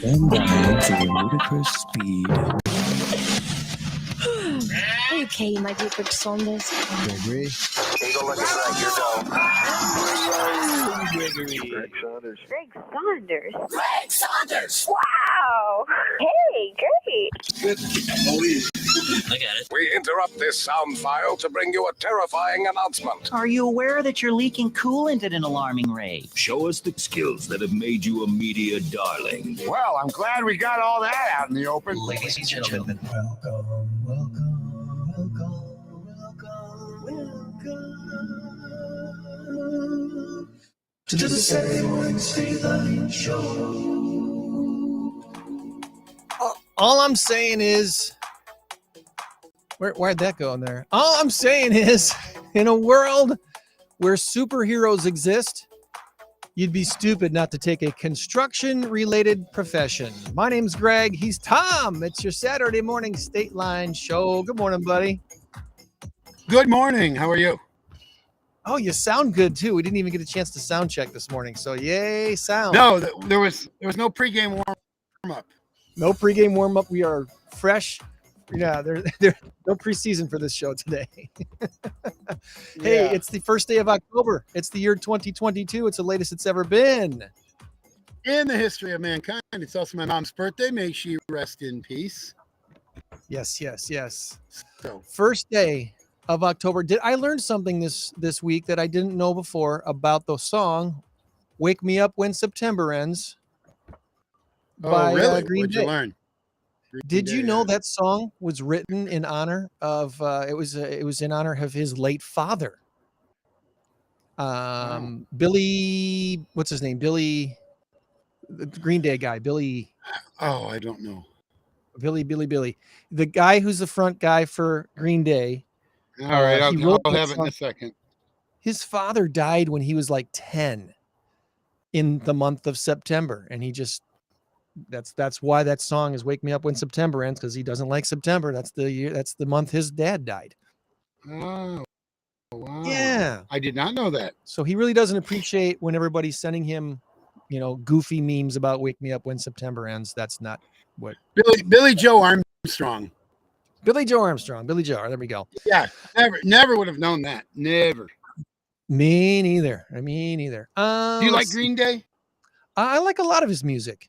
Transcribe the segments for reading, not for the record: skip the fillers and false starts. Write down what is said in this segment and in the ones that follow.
and dying to a ludicrous speed. Okay, my dear Greg Saunders. Gregory. Eagle looking right, your go. Gregory. Greg Saunders. Greg Saunders. Greg Saunders! Wow. Hey, great. I got it. We interrupt this sound file to bring you a terrifying announcement. Are you aware that you're leaking coolant at an alarming rate? Show us the skills that have made you a media darling. Well, I'm glad we got all that out in the open. Ladies and gentlemen, welcome to the Saturday morning Stateline show. All I'm saying is, where'd that go in there? All I'm saying is, in a world where superheroes exist, you'd be stupid not to take a construction-related profession. My name's Greg. He's Tom. It's your Saturday morning Stateline show. Good morning, buddy. Good morning. How are you? Oh, you sound good too. We didn't even get a chance to sound check this morning, so yay, sound. No, there was no pregame warm up. No pregame warm up. We are fresh. Yeah, there's no preseason for this show today. Hey, It's the first day of October. It's the year 2022. It's the latest it's ever been in the history of mankind. It's also my mom's birthday. May she rest in peace. Yes. So, first day of October. Did I learn something this week that I didn't know before about the song "Wake Me Up When September Ends"? By really? Green What'd Day. you learn? Did you know that song was written in honor of it was in honor of his late father, Billy? What's his name? Billy, the Green Day guy. Billy. Oh, I don't know. Billy. The guy who's the front guy for Green Day. All right, I'll have it in a second. His father died when he was like 10 in the month of September, and he just. That's why that song is "Wake Me Up When September Ends," because he doesn't like September. That's the year. That's the month his dad died. Oh, wow. Yeah, I did not know that. So he really doesn't appreciate when everybody's sending him, goofy memes about "Wake Me Up When September Ends." That's not what Billy Joe Armstrong. Billy Joe Armstrong. Billy Joe. There we go. Yeah, never would have known that. Never. Me neither. Do you like Green Day? I like a lot of his music.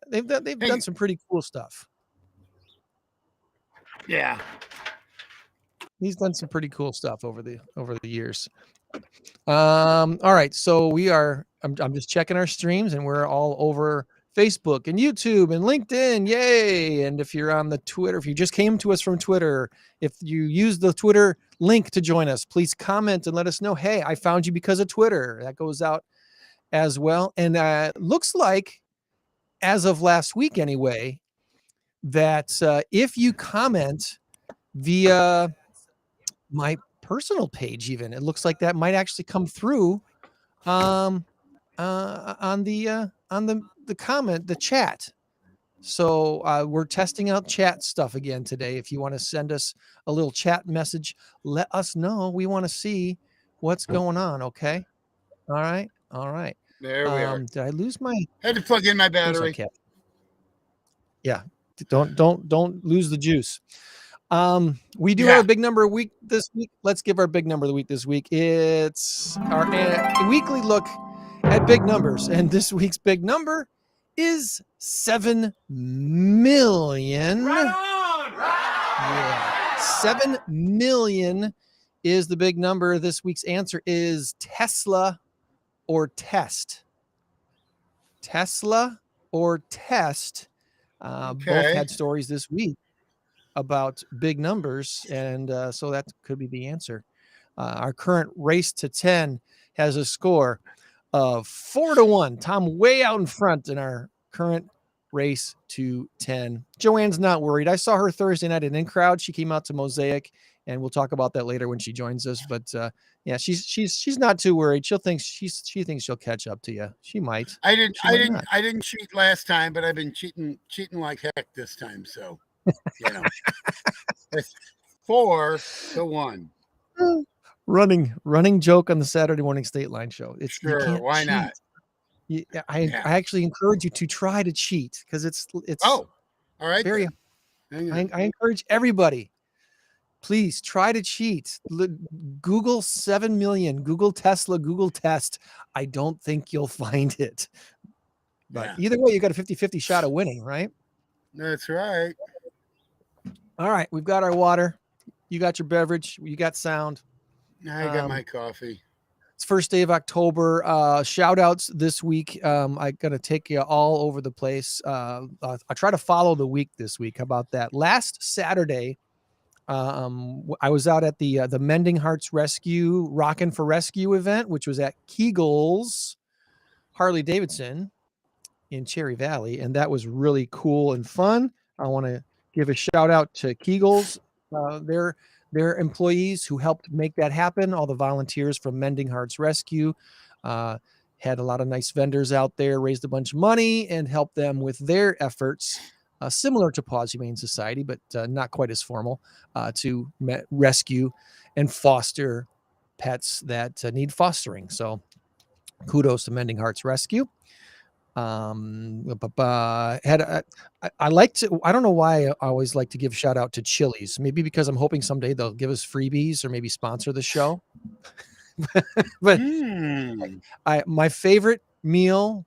They've done some pretty cool stuff. Yeah. He's done some pretty cool stuff over the years. All right, so I'm just checking our streams, and we're all over Facebook and YouTube and LinkedIn. Yay. And if you're on the Twitter, if you just came to us from Twitter, if you use the Twitter link to join us, please comment and let us know, hey, I found you because of Twitter. That goes out as well. And looks like, as of last week anyway, that if you comment via my personal page, even, it looks like that might actually come through on the comment, the chat. So we're testing out chat stuff again today. If you want to send us a little chat message, let us know. We want to see what's going on. Okay. All right. There we are. Did I lose my? Had to plug in my battery. Yeah. Don't lose the juice. We do have a big number of week this week. Let's give our big number of the week this week. It's our weekly look at big numbers, and this week's big number is 7 million. Yeah. 7 million is the big number. This week's answer is Tesla or test. Tesla or test. Both had stories this week about big numbers, and so that could be the answer. Our current race to 10 has a score of 4-1. Tom way out in front in our current race to 10. Joann's not worried. I saw her Thursday night at In Crowd. She came out to Mosaic, and we'll talk about that later when she joins us. But yeah, she's not too worried. She thinks she'll catch up to you. She might. I didn't cheat last time, but I've been cheating like heck this time. So it's 4-1. Running joke on the Saturday morning Stateline show. It's sure. Why not? I Yeah. actually encourage you to try to cheat because it's Oh, all right. very. then. Hang on. I encourage everybody. Please try to cheat. Google 7 million. Google Tesla. Google test. I don't think you'll find it. But Yeah. either way, you got a 50-50 shot of winning, right? That's right. All right, we've got our water. You got your beverage. You got sound. I got my coffee. It's first day of October. Shout outs this week. I'm going to take you all over the place. I try to follow the week this week. How about that? Last Saturday, I was out at the Mending Hearts Rescue Rockin' for Rescue event, which was at Kegel's Harley Davidson in Cherry Valley. And that was really cool and fun. I want to give a shout out to Kegel's. Their employees who helped make that happen, all the volunteers from Mending Hearts Rescue, had a lot of nice vendors out there, raised a bunch of money and helped them with their efforts, similar to PAWS Humane Society, but not quite as formal, to rescue and foster pets that need fostering. So kudos to Mending Hearts Rescue. I like to, I don't know why I always like to give shout out to Chili's, maybe because I'm hoping someday they'll give us freebies or maybe sponsor the show. But my favorite meal,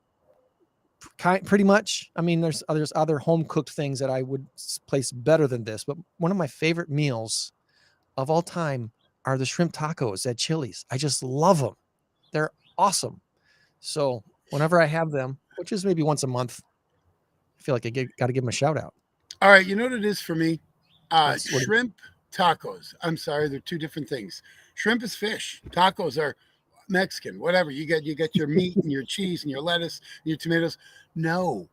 pretty much, I mean, there's other home cooked things that I would place better than this, but one of my favorite meals of all time are the shrimp tacos at Chili's. I just love them. They're awesome. So whenever I have them, which is maybe once a month, I feel like I got to give them a shout out. All right. You know what it is for me? Shrimp tacos. I'm sorry. They're two different things. Shrimp is fish. Tacos are Mexican, whatever. You get your meat and your cheese and your lettuce and your tomatoes. No,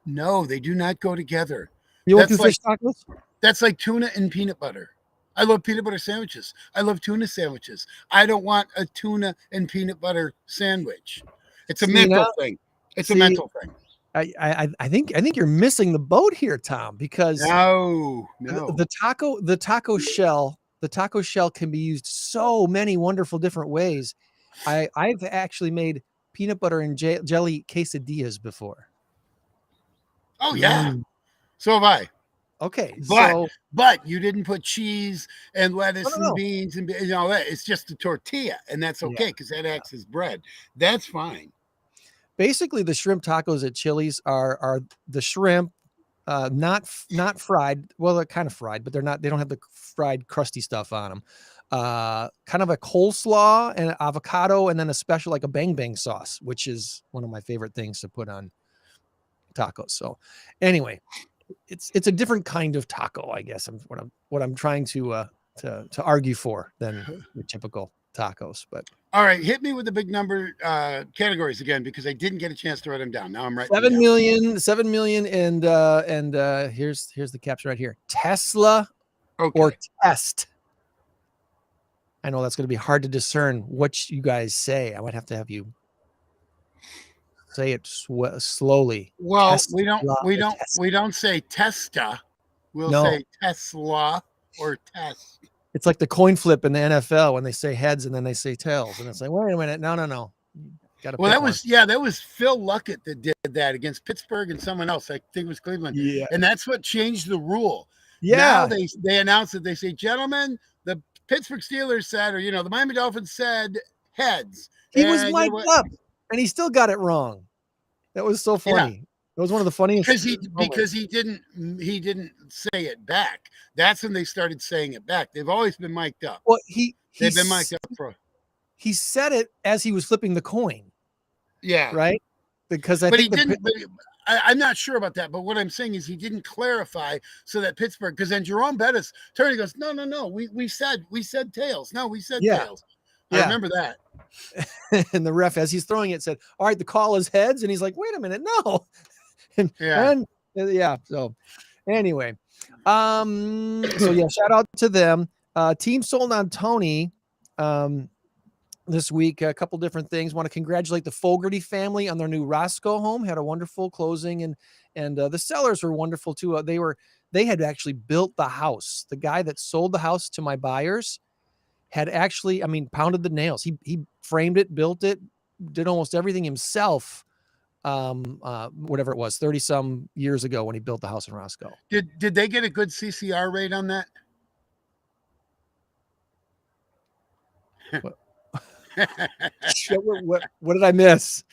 they do not go together. You want fish tacos? That's like tuna and peanut butter. I love peanut butter sandwiches. I love tuna sandwiches. I don't want a tuna and peanut butter sandwich. It's a mental thing. It's a mental thing. I think you're missing the boat here, Tom, because no. The taco shell can be used so many wonderful different ways. I've actually made peanut butter and jelly quesadillas before. Oh yeah. So have I. Okay. But you didn't put cheese and lettuce and beans and all that. It's just a tortilla, and that's okay because that acts as bread. That's fine. Basically, the shrimp tacos at Chili's are the shrimp, not fried. Well, they're kind of fried, but they don't have the fried crusty stuff on them. Kind of a coleslaw and an avocado, and then a special like a bang bang sauce, which is one of my favorite things to put on tacos. So, anyway, it's a different kind of taco, I guess. What I'm trying to argue for than the typical tacos. But all right, hit me with the big number categories again because I didn't get a chance to write them down. Now I'm writing 7 million, and here's the caption right here: Tesla or test. I know that's going to be hard to discern what you guys say. I might have to have you say it slowly. Well, Tesla we don't say Testa. We'll say Tesla or test. It's like the coin flip in the NFL when they say heads and then they say tails, and it's like, wait a minute, no. Well, that was Phil Luckett that did that against Pittsburgh and someone else. I think it was Cleveland. Yeah, and that's what changed the rule. Yeah, now they announced it. They say, gentlemen, the Pittsburgh Steelers said, or the Miami Dolphins said heads. He was mic'd up, and he still got it wrong. That was so funny. Yeah. It was one of the funniest because he didn't say it back. That's when they started saying it back. They've always been mic'd up. Well, they've been mic'd up for. He said it as he was flipping the coin. Yeah. Right. Because he didn't. I'm not sure about that. But what I'm saying is he didn't clarify so that Pittsburgh. Because then Jerome Bettis turned and goes, no. We said tails. No, we said tails. I remember that. And the ref, as he's throwing it, said, "All right, the call is heads." And he's like, "Wait a minute, no." So anyway, shout out to them. Team sold on Tony this week. A couple different things. Want to congratulate the Fogarty family on their new Roscoe home. Had a wonderful closing, and the sellers were wonderful too. They had actually built the house. The guy that sold the house to my buyers had actually, pounded the nails. He framed it, built it, did almost everything himself whatever it was, 30 some years ago when he built the house in Roscoe. Did they get a good CCR rate on that? What did I miss?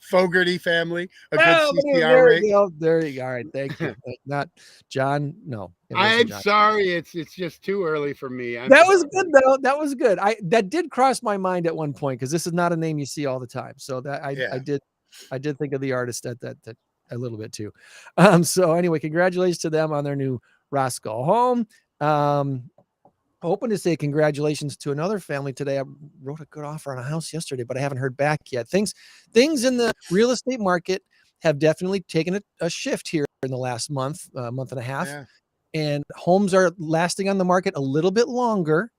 Fogarty family, a good Oh, CCR rate. There you go. All right, thank you. Not John. No, it wasn't I'm John. sorry, it's just too early for me. That was good though. That was good. That did cross my mind at one point because this is not a name you see all the time. So that I did think of the artist at that a little bit too. So anyway, congratulations to them on their new Roscoe home. Hoping to say congratulations to another family today. I wrote a good offer on a house yesterday, but I haven't heard back yet. Things in the real estate market have definitely taken a shift here in the last month and a half. Yeah. And homes are lasting on the market a little bit longer.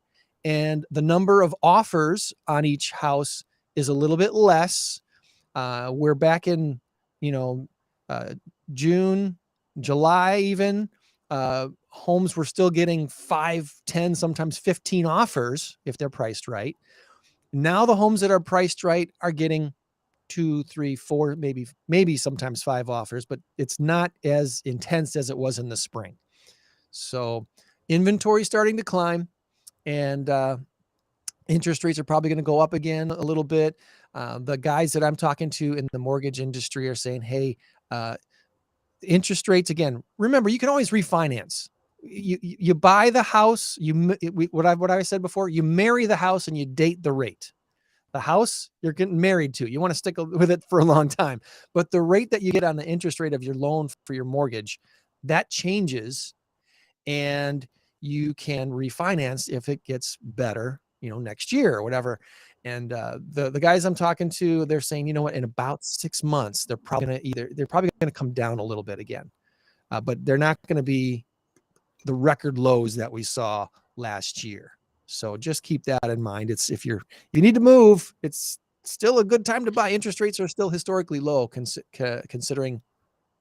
And the number of offers on each house is a little bit less. We're back in, June, July, even. Homes were still getting 5, 10, sometimes 15 offers if they're priced right. Now the homes that are priced right are getting 2, 3, 4, maybe sometimes 5 offers, but it's not as intense as it was in the spring. So inventory starting to climb, and interest rates are probably going to go up again a little bit. The guys that I'm talking to in the mortgage industry are saying, hey, interest rates, again, remember, you can always refinance. You buy the house, what I said before, you marry the house and you date the rate. The house you're getting married to, you want to stick with it for a long time, but the rate that you get on the interest rate of your loan for your mortgage, that changes, and you can refinance if it gets better, next year or whatever. And the guys I'm talking to, they're saying, in about 6 months, they're probably going to come down a little bit again, but they're not going to be the record lows that we saw last year. So just keep that in mind. It's if you need to move, it's still a good time to buy. Interest rates are still historically low, considering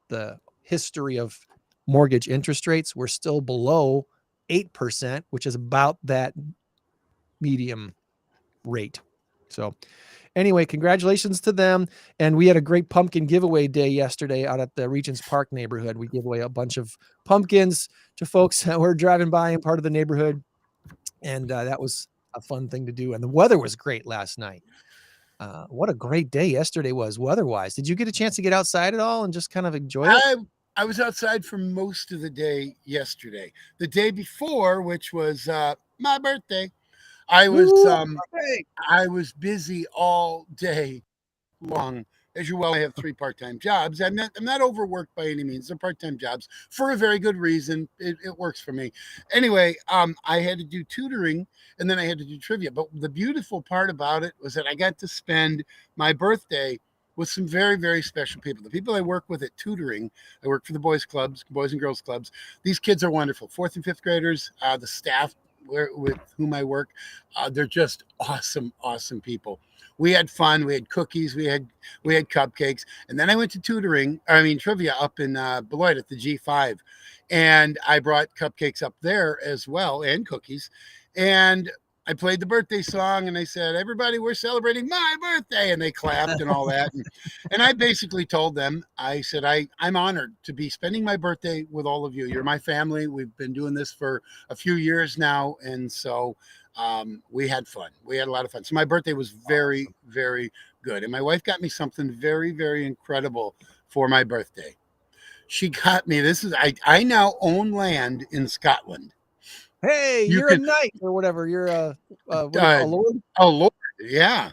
the history of mortgage interest rates. We're still below 8%, which is about that medium rate. So anyway, congratulations to them. And we had a great pumpkin giveaway day yesterday out at the Regents Park neighborhood. We gave away a bunch of pumpkins to folks that were driving by and part of the neighborhood. And that was a fun thing to do. And the weather was great last night. What a great day yesterday was weather-wise. Did you get a chance to get outside at all and just kind of enjoy it? I was outside for most of the day yesterday. The day before, which was my birthday, I was busy all day long. As you well, I have 3 part-time jobs. I'm not overworked by any means. They're part-time jobs for a very good reason. It works for me. Anyway, I had to do tutoring, and then I had to do trivia. But the beautiful part about it was that I got to spend my birthday with some very, very special people. The people I work with at tutoring, I work for the boys and girls clubs. These kids are wonderful. 4th and 5th graders, the staff with whom I work, they're just awesome people. We had fun. We had cookies. We had cupcakes. And then I went to trivia up in Beloit at the G5. And I brought cupcakes up there as well, and cookies. And I played the birthday song, and I said, everybody, we're celebrating my birthday. And they clapped and all that. And I basically told them, I said, I'm honored to be spending my birthday with all of you. You're my family. We've been doing this for a few years now. And so we had fun. We had a lot of fun. So my birthday was very, very good. And my wife got me something very, very incredible for my birthday. She got me, I now own land in Scotland. Hey, you're a knight or whatever. You're a lord? A lord, yeah.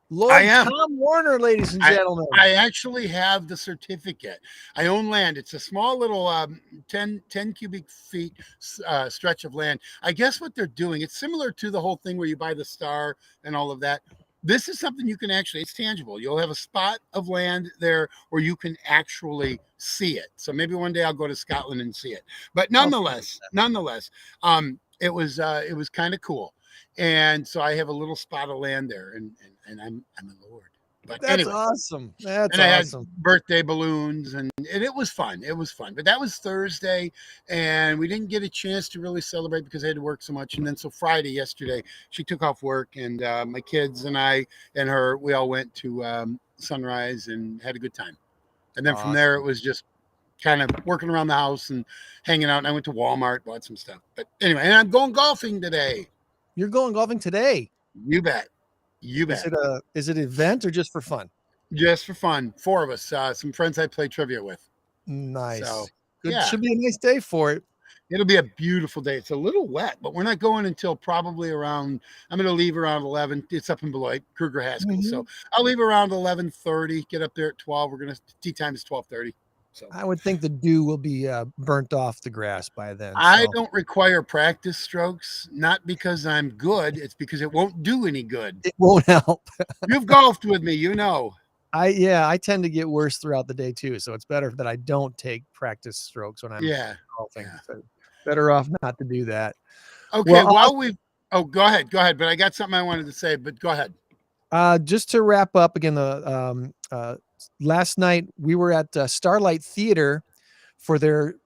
Lord I am. Tom Warner, ladies and gentlemen. I actually have the certificate. I own land. It's a small little 10 cubic feet stretch of land. I guess what they're doing, it's similar to the whole thing where you buy the star and all of that. This is something you can actually, it's tangible. You'll have a spot of land there where you can actually see it. So maybe one day I'll go to Scotland and see it. But nonetheless, it was kind of cool. And so I have a little spot of land there, and I'm a lord. But That's anyway, awesome. That's and I had awesome. birthday balloons, and it was fun. It was fun. But that was Thursday, and we didn't get a chance to really celebrate because I had to work so much. And then so Friday, yesterday, she took off work, and my kids and I and her, we all went to Sunrise and had a good time. And then from there, it was just kind of working around the house and hanging out. And I went to Walmart, bought some stuff. But anyway, and I'm going golfing today. You're going golfing today? You bet. You bet. Is it an event or just for fun? Just for fun. 4 of us, some friends I play trivia with. Nice. So, Good. yeah. Should be a nice day for it. It'll be a beautiful day. It's a little wet, but we're not going until probably around, I'm going to leave around 11. It's up in Beloit, Kruger Haskell. So I'll leave around 11:30, get up there at 12. We're going to, tee time is 12:30. So I would think the dew will be burnt off the grass by then. I don't require practice strokes, not because I'm good. It's because it won't do any good. It won't help. You've golfed with me, you know. I tend to get worse throughout the day too. So it's better that I don't take practice strokes when I'm golfing. Yeah. So better off not to do that. Okay, well, go ahead. But I got something I wanted to say, but go ahead. Just to wrap up again, last night we were at Starlight Theater for their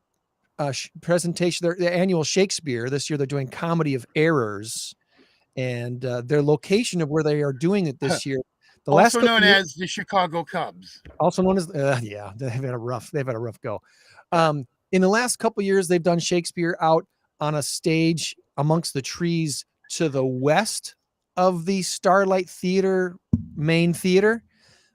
presentation, their annual Shakespeare. This year they're doing Comedy of Errors, and their location of where they are doing it this year. Also known as the Chicago Cubs. Also known as they've had a rough go. In the last couple of years, they've done Shakespeare out on a stage amongst the trees to the west of the Starlight Theater main theater.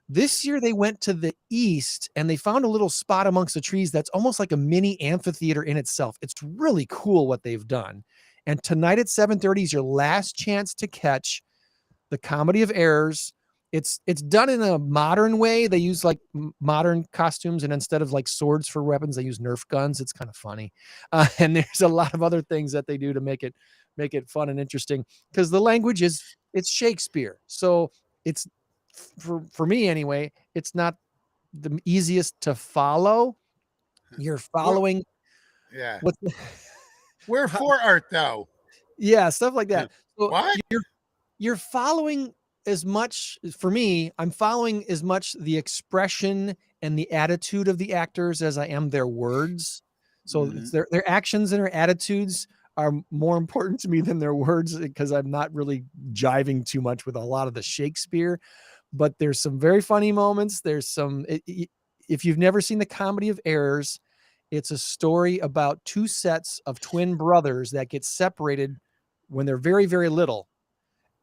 This year they went to the east and they found a little spot amongst the trees that's almost like a mini amphitheater in itself. It's really cool what they've done. And tonight at 7:30 is your last chance to catch the Comedy of Errors. It's done in a modern way. They use like modern costumes, and instead of like swords for weapons, they use Nerf guns. It's kind of funny. And there's a lot of other things that they do to make it fun and interesting, because the language it's Shakespeare. So it's, for me anyway, it's not the easiest to follow. You're following. Yeah. Wherefore art thou? Yeah. Stuff like that. So what? You're following as much, for me, I'm following as much the expression and the attitude of the actors as I am their words. So it's their actions and their attitudes are more important to me than their words, because I'm not really jiving too much with a lot of the Shakespeare. But there's some very funny moments. There's some, if you've never seen the Comedy of Errors, it's a story about 2 sets of twin brothers that get separated when they're very, very little,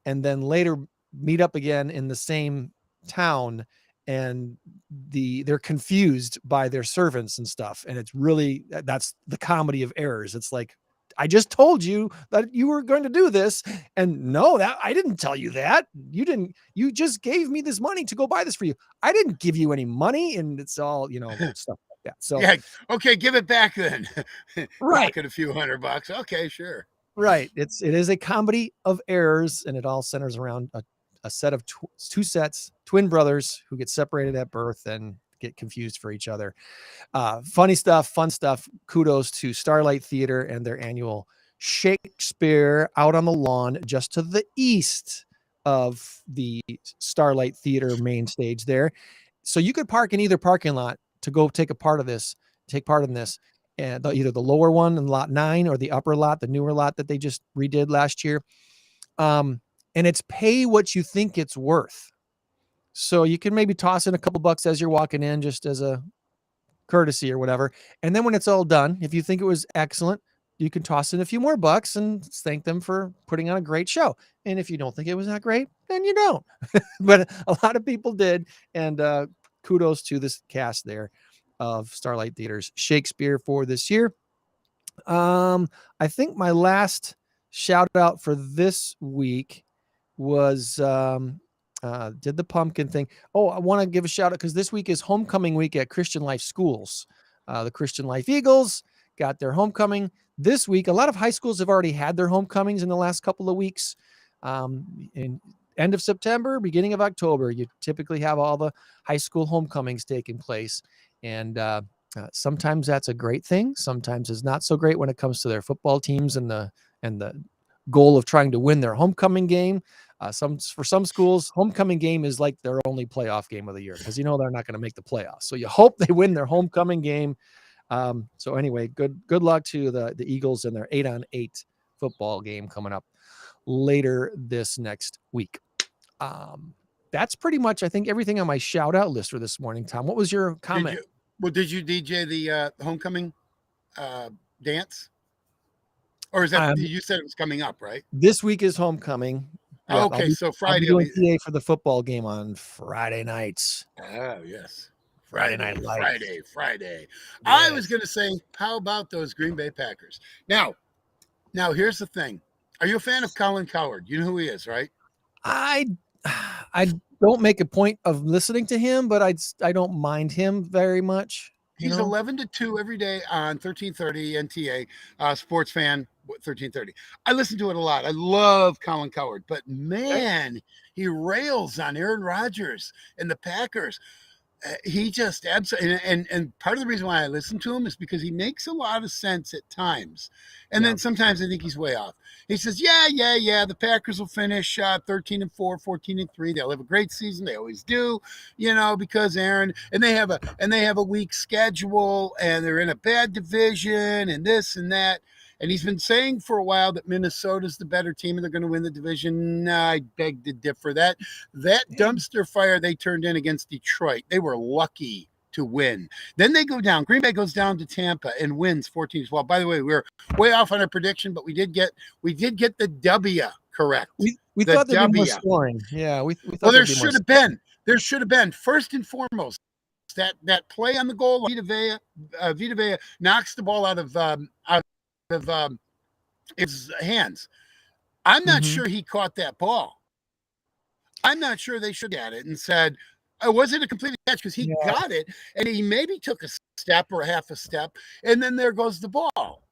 and then later meet up again in the same town, and they're confused by their servants and stuff. And it's really, that's the Comedy of Errors. It's like, I just told you that you were going to do this, and no, that I didn't tell you that. You just gave me this money to go buy this for you. I didn't give you any money. And it's all, stuff like that. So yeah, okay, give it back then. Right. Pocket a few $100. Okay, sure. Right. It is a Comedy of Errors, and it all centers around a set of 2 sets, twin brothers who get separated at birth and get confused for each other. Funny stuff, fun stuff. Kudos to Starlight Theater and their annual Shakespeare out on the lawn just to the east of the Starlight Theater main stage there. So you could park in either parking lot to go take part in this, and either the lower one in lot 9 or the upper lot, the newer lot that they just redid last year. And it's pay what you think it's worth. So you can maybe toss in a couple bucks as you're walking in, just as a courtesy or whatever. And then when it's all done, if you think it was excellent, you can toss in a few more bucks and thank them for putting on a great show. And if you don't think it was that great, then you don't. But a lot of people did. And kudos to this cast there of Starlight Theater's Shakespeare for this year. I think my last shout out for this week was did the pumpkin thing. Oh, I want to give a shout out because this week is homecoming week at Christian Life schools. The Christian Life Eagles got their homecoming this week. A lot of high schools have already had their homecomings in the last couple of weeks. In end of September, beginning of October, you typically have all the high school homecomings taking place. And sometimes that's a great thing. Sometimes it's not so great when it comes to their football teams and the goal of trying to win their homecoming game. For some schools, homecoming game is like their only playoff game of the year because they're not going to make the playoffs. So you hope they win their homecoming game. So anyway, good luck to the Eagles and their 8-on-8 football game coming up later this next week. That's pretty much, I think, everything on my shout out list for this morning. Tom, what was your comment? Did you DJ the homecoming dance? Or is that you said it was coming up, right? This week is homecoming. Oh, okay, so Friday. I'll be doing PA for the football game on Friday nights. Oh, yes. Friday Night Lights. Friday. Yes. I was going to say, how about those Green Bay Packers? Now, here's the thing. Are you a fan of Colin Cowherd? You know who he is, right? I don't make a point of listening to him, but I don't mind him very much. He's 11 to 2 every day on 1330 NTA, sports fan 1330. I listen to it a lot. I love Colin Cowherd, but man, he rails on Aaron Rodgers and the Packers. He just absolutely, and part of the reason why I listen to him is because he makes a lot of sense at times. And then sometimes I think he's way off. He says, yeah, the Packers will finish 13-4, 14-3. They'll have a great season. They always do, because Aaron, and they have a weak schedule and they're in a bad division and this and that. And he's been saying for a while that Minnesota's the better team and they're going to win the division. I beg to differ. That dumpster fire they turned in against Detroit, they were lucky to win. Then they go down. Green Bay goes down to Tampa and wins 14-12. By the way, we're way off on our prediction, but we did get the W correct. We thought there'd be more scoring. Yeah, we thought. Well, there should have been. There should have been. First and foremost, that play on the goal, Vita Vea knocks the ball out of his hands. I'm not sure he caught that ball. I'm not sure they should at it and said, was it a complete catch? Because he got it and he maybe took a step or a half a step, and then there goes the ball.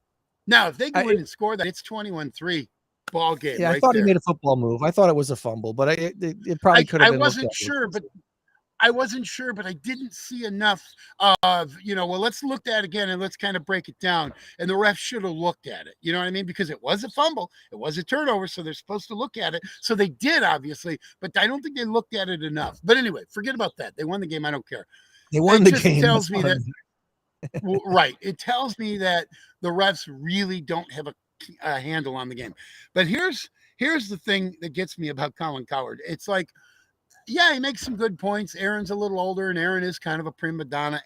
Now, if they go in and score that, it's 21-3 ball game. Yeah, right I thought there. he made a football move. I thought it was a fumble, but it probably could have been. I wasn't sure, but I didn't see enough of, let's look at it again and let's kind of break it down. And the ref should have looked at it. You know what I mean? Because it was a fumble. It was a turnover. So they're supposed to look at it. So they did, obviously, but I don't think they looked at it enough. But anyway, forget about that. They won the game. I don't care. They won the game. It tells me that, right. It tells me that the refs really don't have a handle on the game. But here's the thing that gets me about Colin Cowherd. It's like, yeah, he makes some good points. Aaron's a little older, and Aaron is kind of a prima donna,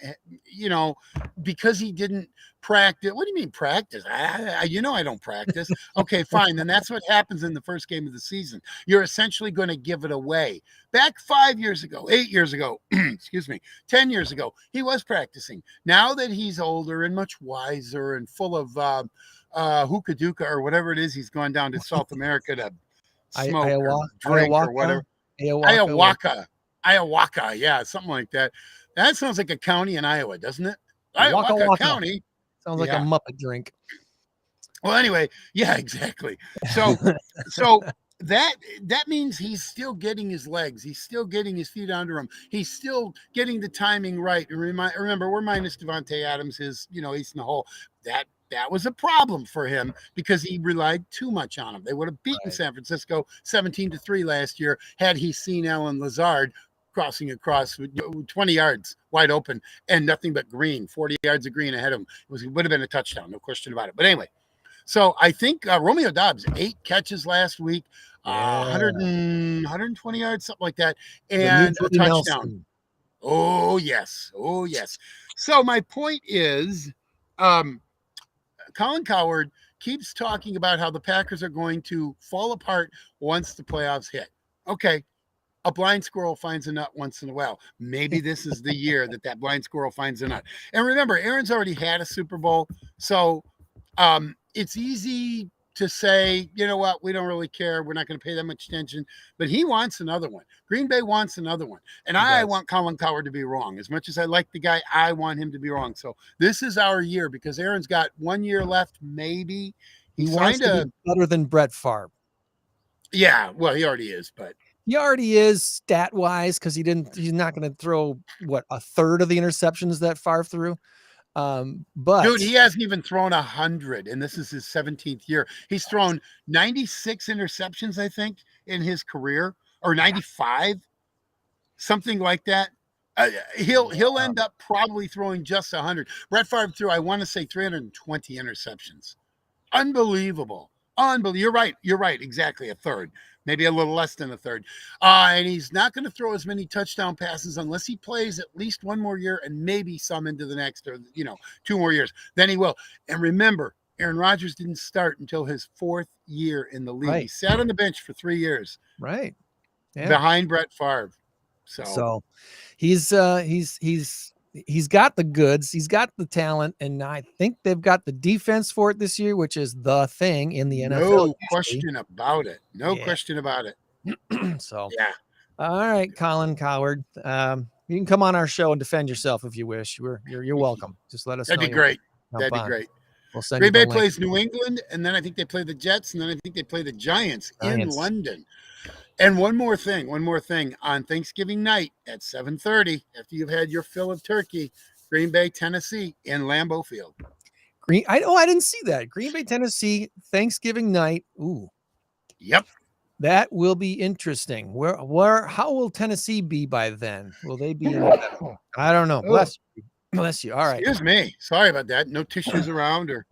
because he didn't practice. What do you mean practice? I don't practice. Okay, fine. Then that's what happens in the first game of the season. You're essentially going to give it away. Back 5 years ago, 8 years ago, 10 years ago, he was practicing. Now that he's older and much wiser and full of hookah dookah or whatever it is, he's gone down to South America to smoke or drink or whatever. Ayahuasca, yeah, something like that. That sounds like a county in Iowa, doesn't it? Ayahuasca County. Sounds like a Muppet drink. Well, anyway, yeah, exactly. So that means he's still getting his legs. He's still getting his feet under him. He's still getting the timing right. And remember, we're minus Devontae Adams, his, he's in the hole. That was a problem for him because he relied too much on him. They would have beaten San Francisco 17-3 last year had he seen Alan Lazard crossing across 20 yards wide open and nothing but green, 40 yards of green ahead of him. It would have been a touchdown, no question about it. But anyway, so I think Romeo Doubs, 8 catches last week, 120 yards, something like that, and a touchdown. Nelson. Oh, yes. So my point is, Colin Cowherd keeps talking about how the Packers are going to fall apart once the playoffs hit. Okay, a blind squirrel finds a nut once in a while. Maybe this is the year that blind squirrel finds a nut. And remember, Aaron's already had a Super Bowl, so it's easy to say, you know what, we don't really care. We're not going to pay that much attention. But he wants another one. Green Bay wants another one. And I want Colin Cowherd to be wrong. As much as I like the guy, I want him to be wrong. So this is our year because Aaron's got 1 year left, maybe. He wants to be better than Brett Favre. Yeah, well, he already is, but. He already is stat-wise because he's not going to throw, a third of the interceptions that Favre threw. But dude, he hasn't even thrown 100, and this is his 17th year. He's thrown 96 interceptions, I think, in his career, or 95, something like that. He'll end up probably throwing just 100. Brett Favre threw, I want to say, 320 interceptions. Unbelievable. Unbelievable. You're right. Exactly a third, maybe a little less than a third. And he's not going to throw as many touchdown passes unless he plays at least one more year and maybe some into the next, or 2 more years. Then he will. And remember, Aaron Rodgers didn't start until his 4th year in the league. Right. He sat on the bench for 3 years. Right. Yeah. Behind Brett Favre. So he's got the goods, he's got the talent, and I think they've got the defense for it this year, which is the thing in the NFL. No question about it. No question about it. So yeah. All right, Colin Coward. You can come on our show and defend yourself if you wish. You're welcome. Just let us know. That'd be great. That'd be great. We'll send Green you Bay the plays link. New England, and then I think they play the Jets, and then I think they play the Giants in London. And one more thing on Thanksgiving night at 7:30, after you've had your fill of turkey, Green Bay, Tennessee in Lambeau Field. I didn't see that. Green Bay, Tennessee, Thanksgiving night. Ooh. Yep. That will be interesting. How will Tennessee be by then? Will they be I don't know. Bless you. All right. Excuse me. Sorry about that. No tissues around or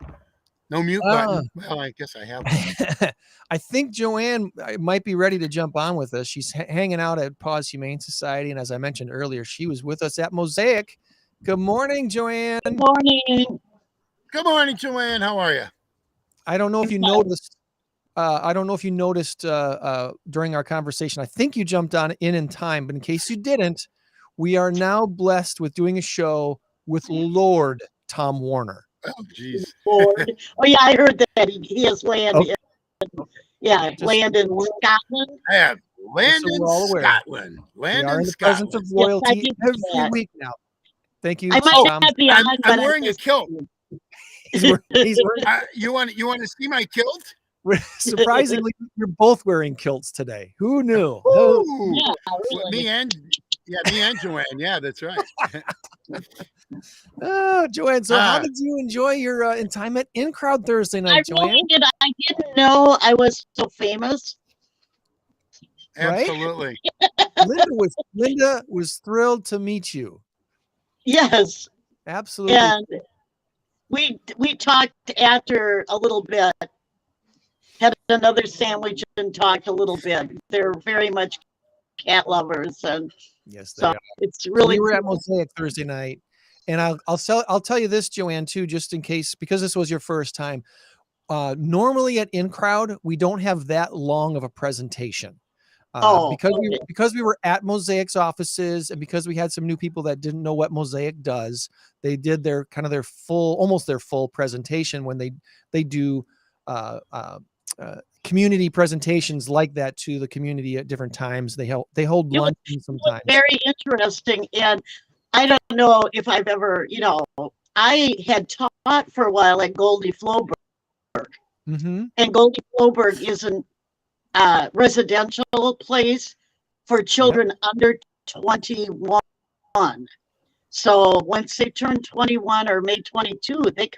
no mute button. Well, I guess I have one. I think Joann might be ready to jump on with us. She's hanging out at PAWS Humane Society. And as I mentioned earlier, she was with us at Mosaic. Good morning, Joann. Good morning. Good morning, Joann. How are you? I don't know if you noticed. During our conversation, I think you jumped on in time, but in case you didn't, we are now blessed with doing a show with Lord Tom Warner. Oh, jeez. Lord. Oh, yeah, I heard that he has land. Okay. Land in Scotland. I have land So in we're all aware. Scotland. Land We are in in the presence Scotland. of royalty Yes, I did every that. week now. Thank you, I might Tom. not be on, I'm wearing a kilt. He's wearing You want to see my kilt? surprisingly, you're both wearing kilts today. Who knew? Ooh. Yeah, really. Me and Joann. Yeah, that's right. Oh, Joann. So how did you enjoy your time at In Crowd Thursday I night, Joann? really did. I didn't know I was so famous. Right? Absolutely. Linda was thrilled to meet you. Yes. Absolutely. And we talked after a little bit, had another sandwich and talked a little bit. They're very much cat lovers, and Yes, they so are. it's really We were at cool. Mosaic Thursday night, and I'll tell you this, Joann, too, just in case, because this was your first time. Normally at In Crowd, we don't have that long of a presentation. Because we were at Mosaic's offices, and because we had some new people that didn't know what Mosaic does, they did their almost their full presentation when they do community presentations like that to the community at different times. They hold It was luncheon sometimes. very interesting, and I don't know if I've ever, I had taught for a while at Goldie Floberg, and Goldie Floberg is an residential place for children under 21. So once they turn 21 or May 22, they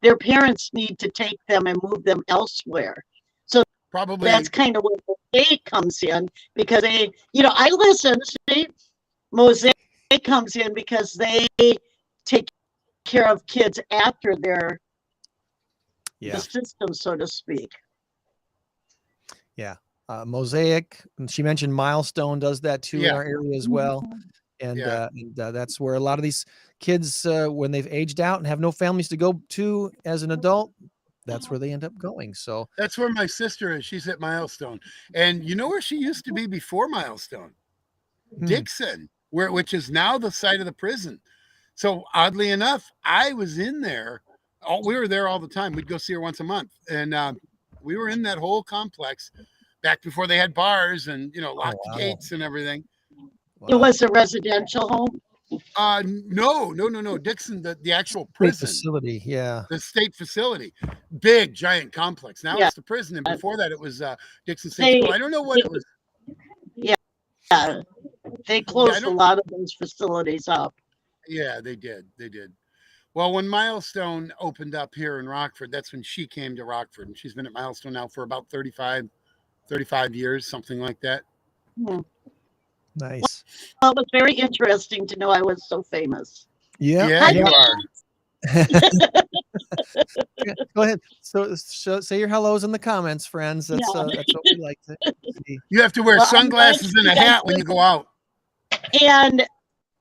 their parents need to take them and move them elsewhere. So probably that's kind of where Mosaic comes in, because they, I listen. See, Mosaic comes in because they take care of kids after their the system, so to speak. Yeah. Mosaic, and she mentioned Milestone does that too in our area as well. And that's where a lot of these kids, when they've aged out and have no families to go to as an adult, that's where they end up going. So that's where my sister is. She's at Milestone. And you know where she used to be before Milestone? Dixon, which is now the site of the prison. So oddly enough, I was in there. We were there all the time. We'd go see her once a month. And we were in that whole complex back before they had bars and, locked gates and everything. Wow. It was a residential home? No. Dixon, the actual prison facility. Yeah. The state facility, big, giant complex. Now it's the prison. And before that, it was Dixon State School. I don't know what it was. Yeah. They closed a lot of those facilities up. Yeah, they did. Well, when Milestone opened up here in Rockford, that's when she came to Rockford. And she's been at Milestone now for about 35 years, something like that. Hmm. Nice. Well, it was very interesting to know I was so famous. Yeah. Yeah, you are. Yeah, go ahead. So say your hellos in the comments, friends. That's that's what we like to see. You have to wear Well, sunglasses and a hat when you go out. And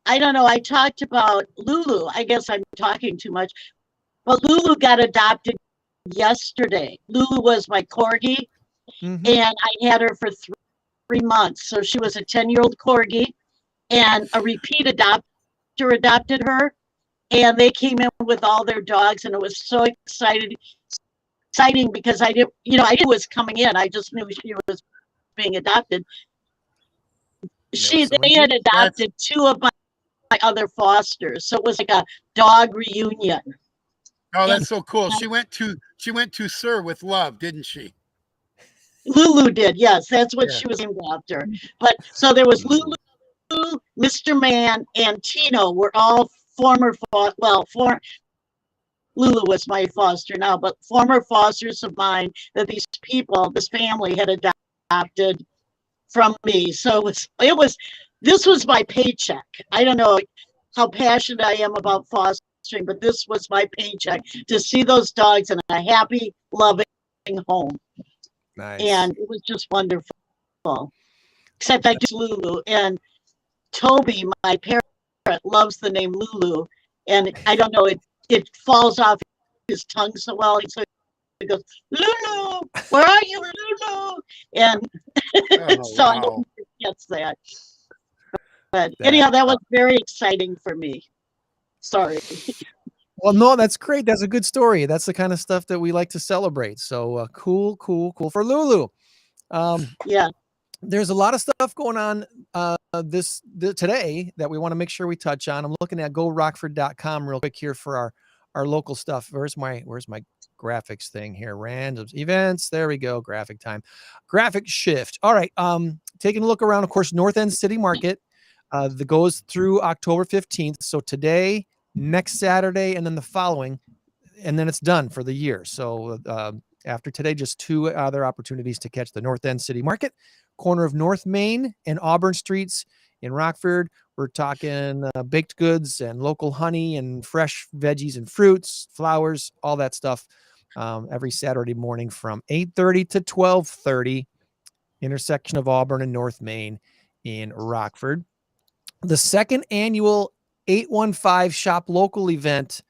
I don't know, I talked about Lulu. I guess I'm talking too much. But Lulu got adopted yesterday. Lulu was my corgi, Mhm. and I had her for 3 months. So she was a 10-year-old corgi, and a repeat adopter adopted her. And they came in with all their dogs, and it was so exciting because I didn't, I knew it was coming in. I just knew she was being adopted. They had adopted 2 of my other fosters, so it was like a dog reunion. Oh, that's so cool. She went to Sir with Love, didn't she? Lulu did, yes, that's what Yeah. she was named after. But so there was Lulu, Mr. Man, and Tino were all former Lulu was my foster now, but former fosters of mine that this family had adopted from me. So this was my paycheck. I don't know how passionate I am about fostering, but this was my paycheck to see those dogs in a happy, loving home. Nice. And it was just wonderful. Except I do Lulu, and Toby, my parrot, loves the name Lulu, and I don't know, it falls off his tongue so well. He goes, Lulu, where are you, Lulu? And so I don't think he gets that. But anyhow, that was very exciting for me. Sorry. Well, no, that's great. That's a good story. That's the kind of stuff that we like to celebrate. So cool for Lulu. Yeah. There's a lot of stuff going on today that we want to make sure we touch on. I'm looking at GoRockford.com real quick here for our local stuff. Where's my graphics thing here? Random events. There we go. Graphic time. Graphic shift. All right. Taking a look around, of course, North End City Market that goes through October 15th. So today, next Saturday, and then the following, and then it's done for the year. So after today, just 2 other opportunities to catch the North End City Market, corner of North Main and Auburn Streets in Rockford. We're talking baked goods and local honey and fresh veggies and fruits, flowers, all that stuff every Saturday morning from 8:30 to 12:30, intersection of Auburn and North Main in Rockford. The second annual 815 Shop Local event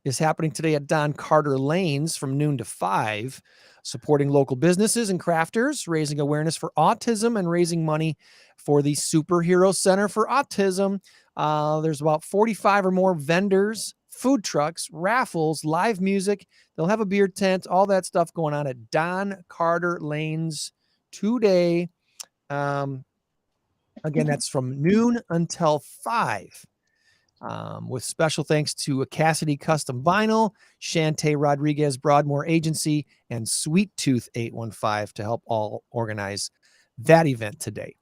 is happening today at Don Carter Lanes from noon to 5, supporting local businesses and crafters, raising awareness for autism and raising money for the Superhero Center for Autism. There's about 45 or more vendors, food trucks, raffles, live music. They'll have a beer tent, all that stuff going on at Don Carter Lanes today. Again, that's from noon until 5. With special thanks to Cassidy Custom Vinyl, Shantae Rodriguez Broadmoor Agency, and Sweet Tooth 815 to help all organize that event today.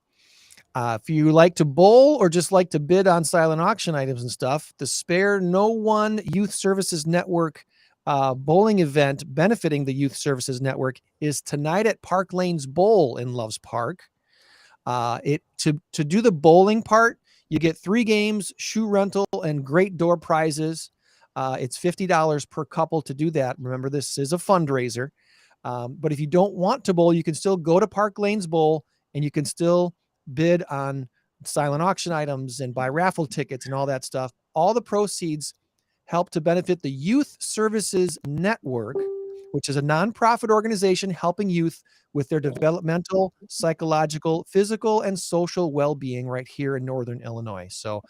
If you like to bowl or just like to bid on silent auction items and stuff, the Spare No One Youth Services Network bowling event benefiting the Youth Services Network is tonight at Park Lanes Bowl in Loves Park. To do the bowling part, you get 3 games, shoe rental, and great door prizes. It's $50 per couple to do that. Remember, this is a fundraiser. But if you don't want to bowl, you can still go to Park Lanes Bowl and you can still bid on silent auction items and buy raffle tickets and all that stuff. All the proceeds help to benefit the Youth Services Network, which is a nonprofit organization helping youth with their developmental, psychological, physical, and social well-being right here in Northern Illinois. So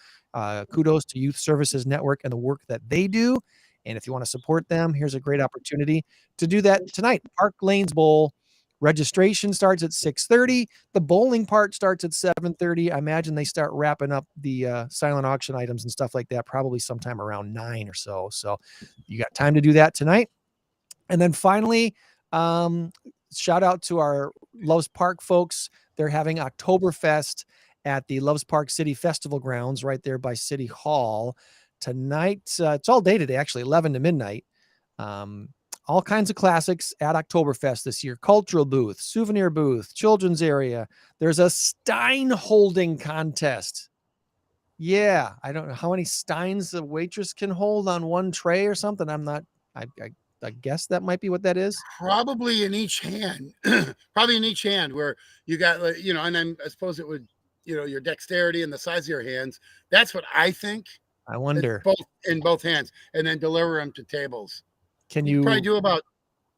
kudos to Youth Services Network and the work that they do. And if you want to support them, here's a great opportunity to do that tonight. Park Lanes Bowl. Registration starts at 6:30. The bowling part starts at 7:30. I imagine they start wrapping up the silent auction items and stuff like that probably sometime around 9 or so. So you got time to do that tonight. And then finally, shout out to our Loves Park folks. They're having Oktoberfest at the Loves Park City Festival grounds right there by City Hall tonight. It's all day today, actually, 11 to midnight. All kinds of classics at Oktoberfest this year. Cultural booth, souvenir booth, children's area. There's a Stein holding contest. Yeah, I don't know how many Steins a waitress can hold on one tray or something. I guess that might be what that is. Probably in each hand. Probably in each hand where you got, and I suppose it would, your dexterity and the size of your hands. That's what I think. I wonder. In both hands, and then deliver them to tables. Can you probably do about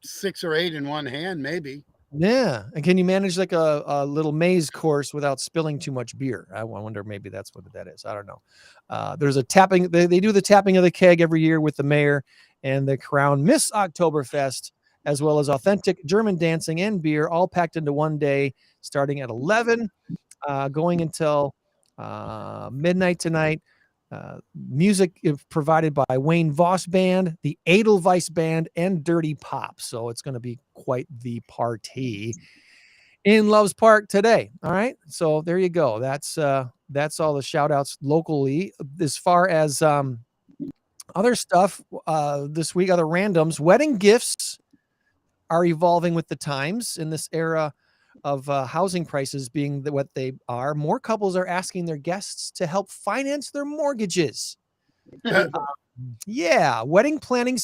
6 or 8 in one hand, maybe? Yeah. And can you manage like a little maze course without spilling too much beer? I wonder, maybe that's what that is. I don't know. There's a tapping. They do the tapping of the keg every year with the mayor and the crown Miss Oktoberfest, as well as authentic German dancing and beer, all packed into one day, starting at 11, going until midnight tonight. Music is provided by Wayne Voss Band, the Edelweiss Band, and Dirty Pop. So it's going to be quite the party in Loves Park today. All right. So there you go. That's all the shout outs locally. As far as other stuff this week, other randoms, wedding gifts are evolving with the times in this era of housing prices being what they are. More couples are asking their guests to help finance their mortgages. Yeah. Wedding planning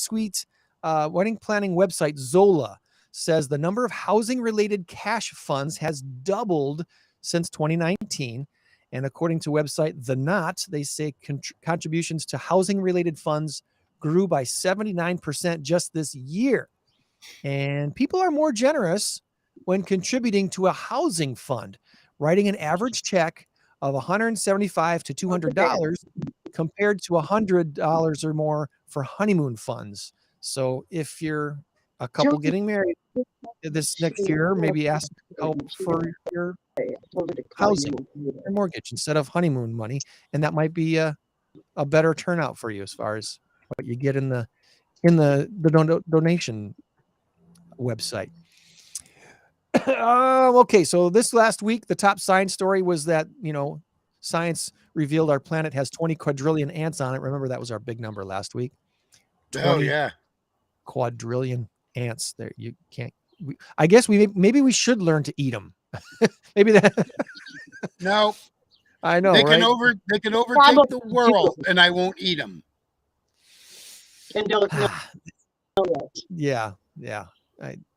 website Zola says the number of housing related cash funds has doubled since 2019. And according to website The Knot, they say contributions to housing related funds grew by 79% just this year. And people are more generous when contributing to a housing fund, writing an average check of $175 to $200 compared to $100 or more for honeymoon funds. So if you're a couple getting married this next year, maybe ask help for your housing, your mortgage instead of honeymoon money. And that might be a better turnout for you as far as what you get in the donation website. Okay, so this last week, the top science story was that, science revealed our planet has 20 quadrillion ants on it. Remember, that was our big number last week. Oh, yeah. Quadrillion ants there. You can't, I guess maybe we should learn to eat them. Maybe that. No. I know, they right? can overtake the world and I won't eat them. And don't know. Yeah.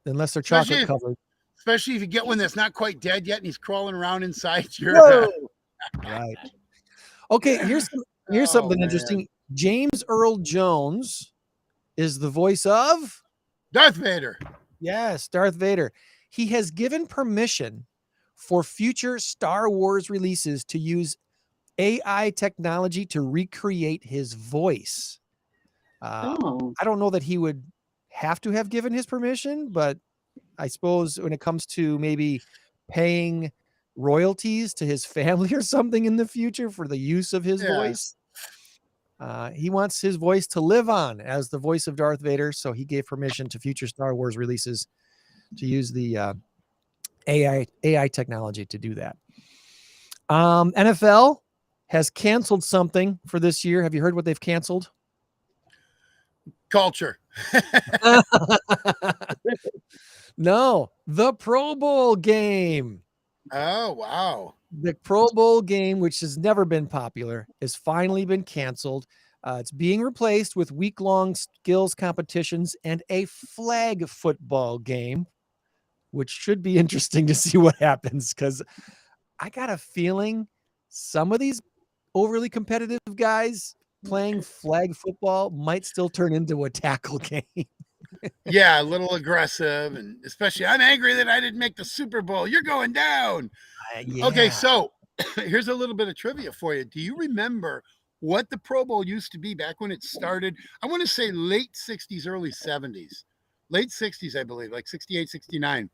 Unless they're chocolate covered. Especially if you get one that's not quite dead yet and he's crawling around inside your right. Okay, here's something interesting. James Earl Jones is the voice of Darth Vader. Yes, Darth Vader. He has given permission for future Star Wars releases to use AI technology to recreate his voice. I don't know that he would have to have given his permission, but I suppose when it comes to maybe paying royalties to his family or something in the future for the use of his voice, he wants his voice to live on as the voice of Darth Vader. So he gave permission to future Star Wars releases to use the AI technology to do that. NFL has canceled something for this year. Have you heard what they've canceled? Culture. No, the Pro Bowl game. Oh, wow. The Pro Bowl game, which has never been popular, has finally been canceled. It's being replaced with week-long skills competitions and a flag football game, which should be interesting to see what happens, because I got a feeling some of these overly competitive guys playing flag football might still turn into a tackle game. Yeah, a little aggressive, and especially I'm angry that I didn't make the Super Bowl. You're going down. Yeah. Okay, so here's a little bit of trivia for you. Do you remember what the Pro Bowl used to be back when it started? I want to say late 60s, early 70s. Late 60s, I believe, like 68, 69.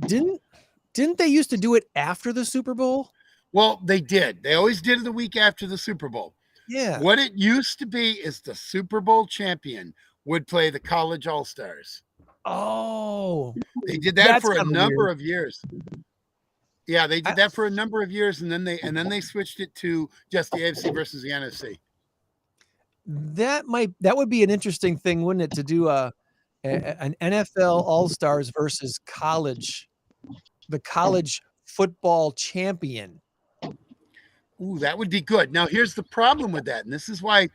Didn't they used to do it after the Super Bowl? Well, they did. They always did it the week after the Super Bowl. Yeah. What it used to be is the Super Bowl champion would play the college all-stars. Oh, they did that for a number of years. Yeah, they did that for a number of years, and then they switched it to just the AFC versus the NFC. that would be an interesting thing, wouldn't it, to do an NFL All-Stars versus the college football champion. Ooh, that would be good. Now, here's the problem with that, and this is why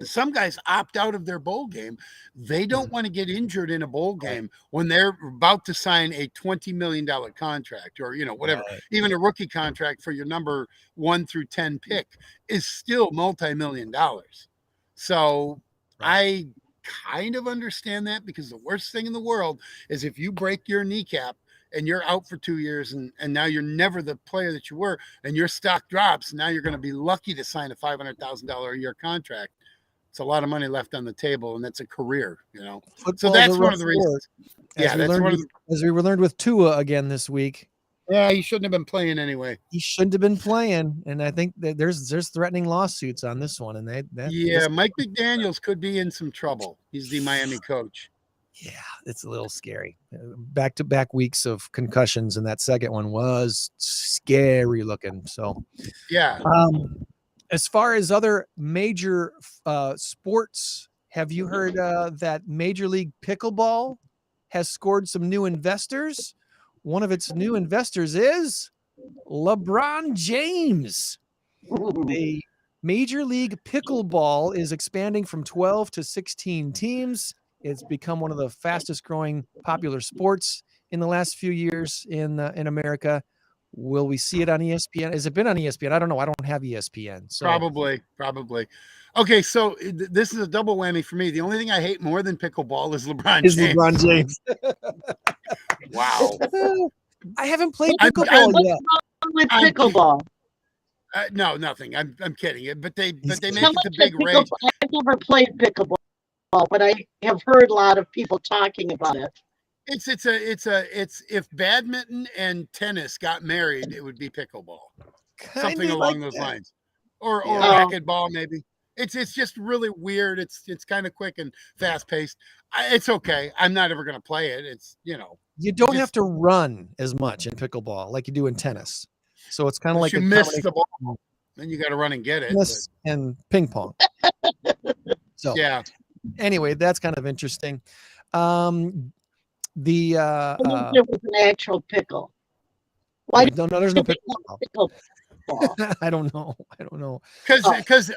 some guys opt out of their bowl game. They don't want to get injured in a bowl game when they're about to sign a $20 million contract, or whatever. Right. Even a rookie contract for your number 1 through 10 pick is still multi-million dollars. So I kind of understand that, because the worst thing in the world is if you break your kneecap and you're out for 2 years, and now you're never the player that you were, and your stock drops. Now you're going to be lucky to sign a $500,000 a year contract. It's a lot of money left on the table, and that's a career, Football's so that's one of the reasons. As we learned with Tua again this week. Yeah, he shouldn't have been playing anyway. He shouldn't have been playing, and I think that there's threatening lawsuits on this one, and Mike McDaniels could be in some trouble. He's the Miami coach. Yeah, it's a little scary. Back-to-back weeks of concussions, and that second one was scary looking. So, yeah. As far as other major sports, have you heard that Major League Pickleball has scored some new investors? One of its new investors is LeBron James. The Major League Pickleball is expanding from 12 to 16 teams. It's become one of the fastest growing popular sports in the last few years in America. Will we see it on ESPN? Has it been on ESPN? I don't know. I don't have ESPN. So. Probably. Okay, so this is a double whammy for me. The only thing I hate more than pickleball is LeBron James. Wow. I haven't played pickleball yet. With pickleball. No, nothing. I'm kidding. But they make it the big rage. I've never played pickleball, but I have heard a lot of people talking about it. It's if badminton and tennis got married, it would be pickleball. Something along those lines. Or racquetball maybe. It's just really weird. It's kind of quick and fast paced. It's okay. I'm not ever going to play it. It's, you don't have to run as much in pickleball like you do in tennis. So it's kind of like you miss the ball, then you got to run and get it. Tennis and ping pong. So yeah. Anyway, that's kind of interesting. It was an actual pickle. Why? No, there's no pickle. I don't know. Because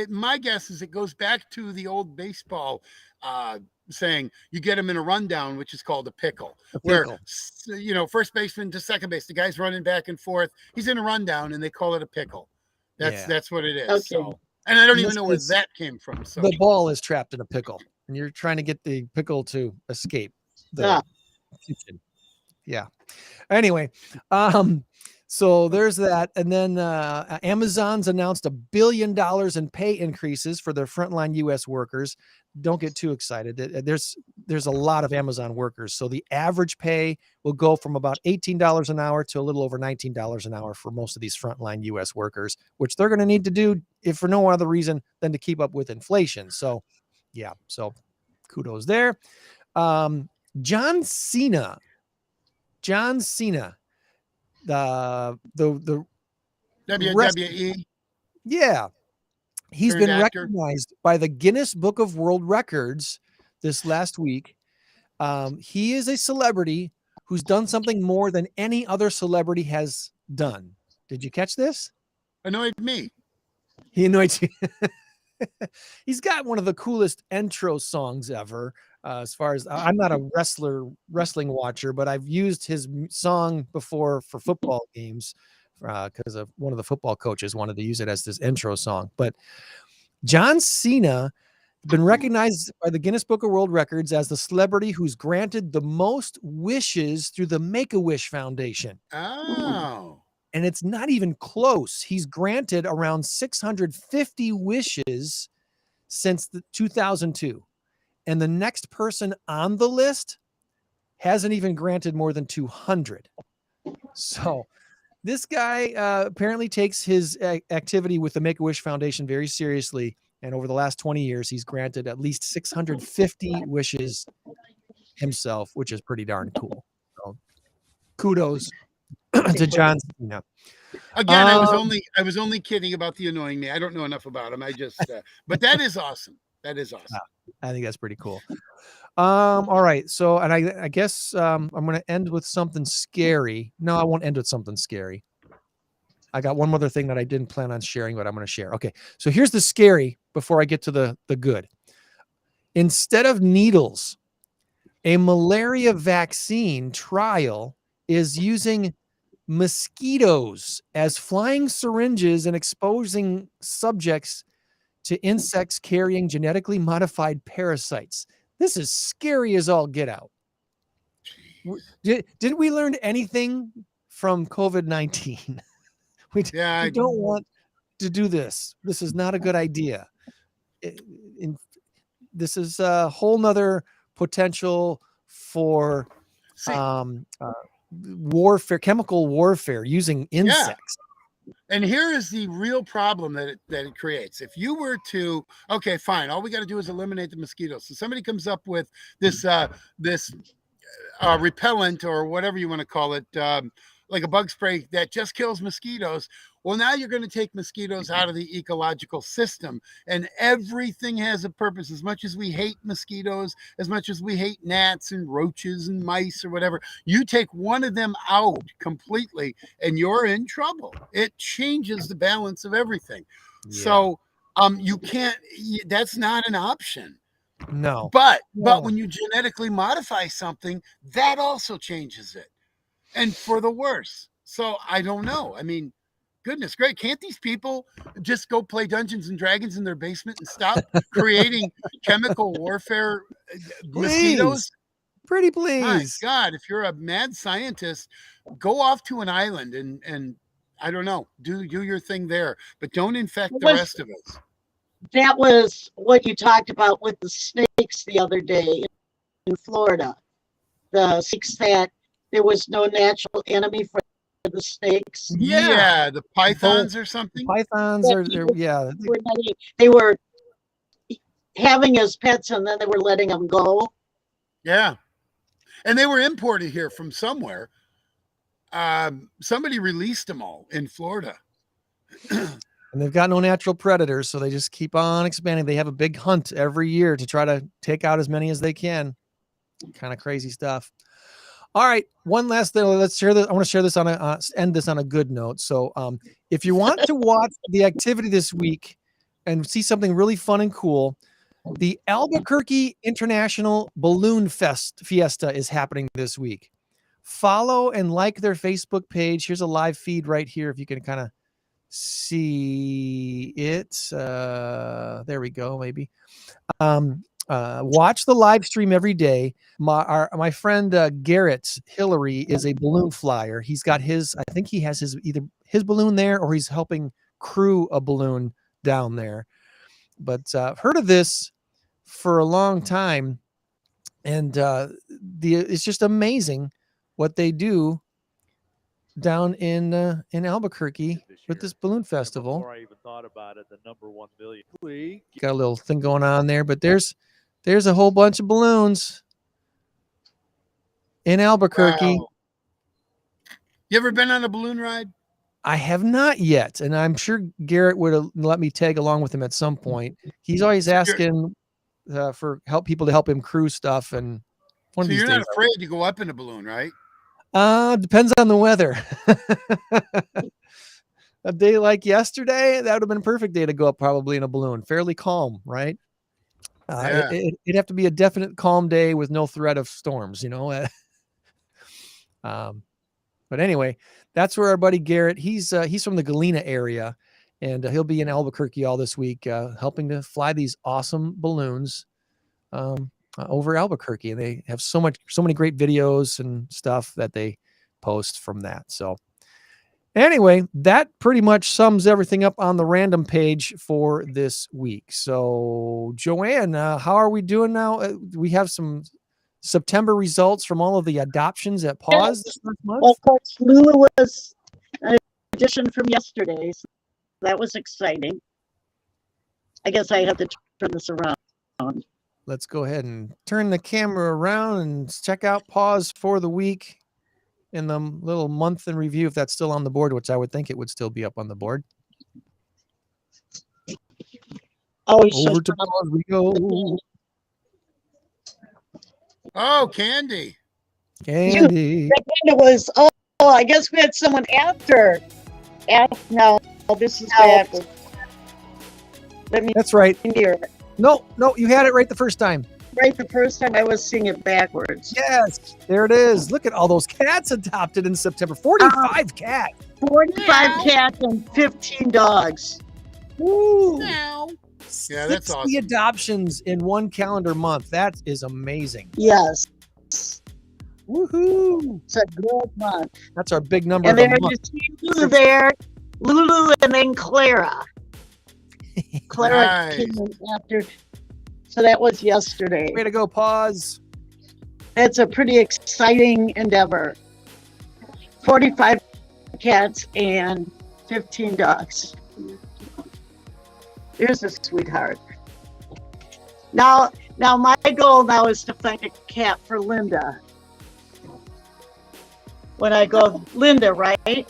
my guess is it goes back to the old baseball saying you get them in a rundown, which is called a pickle. Where first baseman to second base, the guy's running back and forth. He's in a rundown, and they call it a pickle. That's what it is. Okay. So, and I don't even know where that came from. So the ball is trapped in a pickle, and you're trying to get the pickle to escape the kitchen. Yeah. Anyway, so there's that. And then Amazon's announced $1 billion in pay increases for their frontline U.S. workers. Don't get too excited. There's a lot of Amazon workers. So the average pay will go from about $18 an hour to a little over $19 an hour for most of these frontline U.S. workers, which they're going to need to do if for no other reason than to keep up with inflation. So, yeah. So kudos there. John Cena, the WWE. Yeah. He's been recognized by the Guinness Book of World Records this last week. He is a celebrity who's done something more than any other celebrity has done. Did you catch this? Annoyed me. He annoyed you. He's got one of the coolest intro songs ever. As far as I'm not a wrestling watcher, but I've used his song before for football games because of one of the football coaches wanted to use it as this intro song. But John Cena has been recognized by the Guinness Book of World Records as the celebrity who's granted the most wishes through the Make-A-Wish Foundation. Oh. And it's not even close. He's granted around 650 wishes since 2002. And the next person on the list hasn't even granted more than 200. So this guy apparently takes his activity with the Make-A-Wish Foundation very seriously. And over the last 20 years, he's granted at least 650 wishes himself, which is pretty darn cool. So kudos to John Cena. Again, I was only kidding about the annoying me. I don't know enough about him. I just, but that is awesome. That is awesome. I think that's pretty cool. All right. So, and I guess I'm going to end with something scary. No, I won't end with something scary. I got one other thing that I didn't plan on sharing, but I'm going to share. Okay. So here's the scary before I get to the good. Instead of needles, a malaria vaccine trial is using mosquitoes as flying syringes and exposing subjects to insects carrying genetically modified parasites. This is scary as all get out. Didn't we learn anything from COVID-19? We don't want to do this. This is not a good idea. This is a whole nother potential for warfare, chemical warfare using insects. And here is the real problem that it creates. If you were to, okay, fine, all we got to do is eliminate the mosquitoes. So somebody comes up with this repellent or whatever you want to call it, like a bug spray that just kills mosquitoes. Well, now you're going to take mosquitoes out of the ecological system, and everything has a purpose. As much as we hate mosquitoes, as much as we hate gnats and roaches and mice or whatever, you take one of them out completely and you're in trouble. It changes the balance of everything. Yeah. So you can't, that's not an option. No. But when you genetically modify something, that also changes it. And for the worse. So I don't know. I mean, goodness great. Can't these people just go play Dungeons and Dragons in their basement and stop creating chemical warfare mosquitoes? Pretty please. My God, if you're a mad scientist, go off to an island and I don't know, do your thing there, but don't infect the rest of us. That was what you talked about with the snakes the other day in Florida. The snakes that there was no natural enemy for the snakes. Yeah, the pythons or something. Pythons they were having as pets and then they were letting them go. Yeah, and they were imported here from somewhere. Somebody released them all in Florida. And they've got no natural predators, so they just keep on expanding. They have a big hunt every year to try to take out as many as they can. Kind of crazy stuff. All right, one last thing. Let's share this. I want to share this on end this on a good note. So, if you want to watch the activity this week and see something really fun and cool, the Albuquerque International Balloon Fiesta is happening this week. Follow and like their Facebook page. Here's a live feed right here if you can kind of see it. There we go. Maybe. Watch the live stream every day. My friend Garrett Hillary is a balloon flyer. He's got his, I think he has either his balloon there or he's helping crew a balloon down there. But I've heard of this for a long time, and it's just amazing what they do down in Albuquerque with this balloon festival. Before I even thought about it, the number 1 million. Got a little thing going on there, but there's a whole bunch of balloons in Albuquerque. Wow. You ever been on a balloon ride? I have not yet, and I'm sure Garrett would let me tag along with him at some point. He's always asking for people to help him crew stuff, and so you're not afraid to go up in a balloon, right? Depends on the weather. A day like yesterday, that would have been a perfect day to go up probably in a balloon. Fairly calm, right? It'd have to be a definite calm day with no threat of storms, But anyway, that's where our buddy Garrett, he's from the Galena area, and he'll be in Albuquerque all this week, helping to fly these awesome balloons over Albuquerque. And they have so many great videos and stuff that they post from that. So anyway, that pretty much sums everything up on the random page for this week. So Joann, how are we doing now? We have some September results from all of the adoptions at PAWS this month. Well, of course, Lulu was an addition from yesterday. So that was exciting. I guess I have to turn this around. Let's go ahead and turn the camera around and check out PAWS for the week. in the little month in review, if that's still on the board, which I would think it would still be up on the board. Oh, Over to PAWS we go. Oh, Candy. Candy. That kind of was. Oh, I guess we had someone after. No, this is backwards. Let me. That's right. Hear. No, you had it right the first time. Right the first time I was seeing it backwards. Yes, there it is. Look at all those cats adopted in September. 45 cats. 45 cats and 15 dogs. Woo. Yeah, that's 60 awesome. adoptions in one calendar month. That is amazing. Yes. Woohoo. It's a good month. That's our big number And of the then month. you see Lulu there. Lulu and then Clara. Clara Nice. came in after. So that was yesterday. Way to go, PAWS. It's a pretty exciting endeavor. 45 cats and 15 dogs. There's a sweetheart. Now my goal now is to find a cat for Linda. When I go, Linda, right?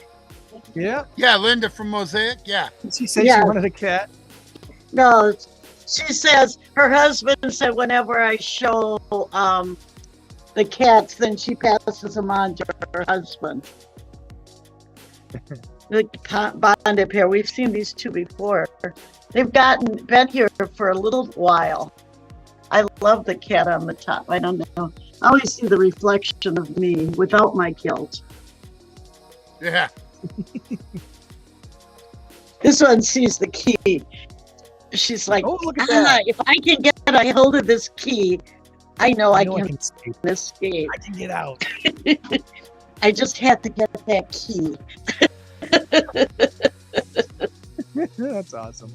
Yeah. Yeah, Linda from Mosaic. Yeah. She said Yeah. she wanted a cat. No, she says her husband said whenever I show the cats, then she passes them on to her husband. The bonded pair. We've seen these two before. They've been here for a little while. I love the cat on the top. I don't know. I always see the reflection of me without my guilt. Yeah. This one sees the key. She's like, Oh, look at that. if I can get a hold of this key, I know I can escape. escape. I can get out. I just had to get that key. That's awesome.